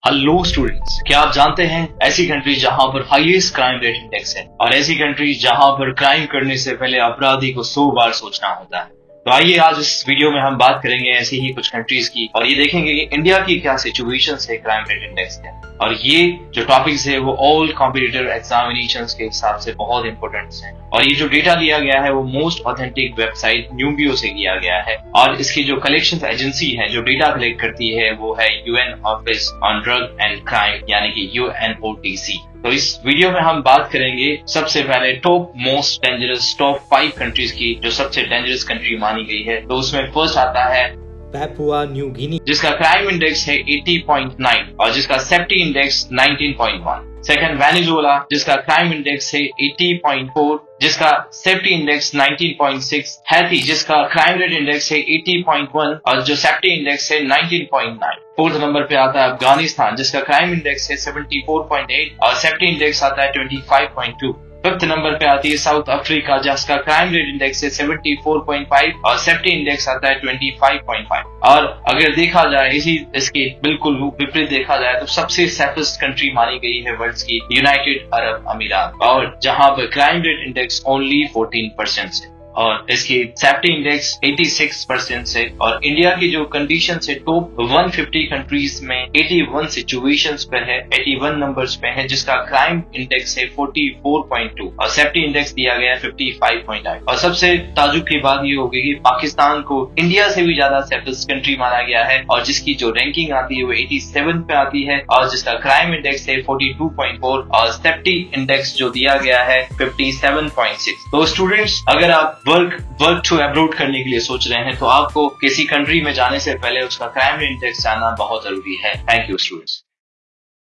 Hello students, क्या आप जानते हैं ऐसी कंट्री जहां पर हाईएस्ट क्राइम रेट इंडेक्स है और ऐसी कंट्री जहां पर क्राइम करने से पहले अपराधी को 100 बार सोचना होता है। तो आइए आज इस वीडियो में हम बात करेंगे ऐसी ही कुछ कंट्रीज की और ये देखेंगे कि इंडिया की क्या सिचुएशन है क्राइम रेट इंडेक्स के। और ये जो टॉपिक्स है वो ऑल कॉम्पिटिटिव एग्जामिनेशंस के हिसाब से बहुत इंपॉर्टेंट है और ये जो डेटा लिया गया है वो मोस्ट ऑथेंटिक वेबसाइट न्यूबियो से लिया गया है और इसकी जो कलेक्शन एजेंसी है जो डेटा कलेक्ट करती है वो है UN office on drug and crime यानी कि UNODC। तो इस वीडियो में हम बात करेंगे सबसे पहले top most dangerous top 5 countries की जो सबसे डेंजरस कंट्री मानी गई है। तो उसमें फर्स्ट आता है पैपुआ न्यू गिनी जिसका क्राइम इंडेक्स है 80.9 और जिसका सेफ्टी इंडेक्स 19.1। सेकंड वेनेजुएला जिसका क्राइम इंडेक्स है 80.4 जिसका सेफ्टी इंडेक्स 19.6। हैती जिसका क्राइम रेट इंडेक्स है 80.1 और जो सेफ्टी इंडेक्स है 19.9। फोर्थ नंबर पे आता है अफगानिस्तान जिसका क्राइम इंडेक्स है 74.8 और सेफ्टी इंडेक्स आता है 25.2। फिफ्थ नंबर पे आती है साउथ अफ्रीका जिसका क्राइम रेट इंडेक्स है 74.5 और सेफ्टी इंडेक्स आता है 25.5। और अगर देखा जाए इसके बिल्कुल विपरीत देखा जाए तो सबसे सेफेस्ट कंट्री मानी गई है वर्ल्ड की यूनाइटेड अरब अमीरात और जहां पर क्राइम रेट इंडेक्स ओनली 14% है और इसकी सेफ्टी इंडेक्स 86% से। और इंडिया की जो कंडीशन है टॉप 150 कंट्रीज में 81 सिचुएशंस पे है, 81 नंबर्स पे है जिसका क्राइम इंडेक्स है 44.2 और सेफ्टी इंडेक्स दिया गया है 55.8। और सबसे ताजुब की बात ये होगी कि पाकिस्तान को इंडिया से भी ज्यादा सेफेस्ट कंट्री माना गया है और जिसकी जो रैंकिंग आती है वो 87 पे आती है और जिसका क्राइम इंडेक्स है 42.4 और सेफ्टी इंडेक्स जो दिया गया है 57.6। तो स्टूडेंट्स, अगर आप वर्क टू अब्रॉड करने के लिए सोच रहे हैं तो आपको किसी कंट्री में जाने से पहले उसका क्राइम इंडेक्स जानना बहुत जरूरी है। Thank you students.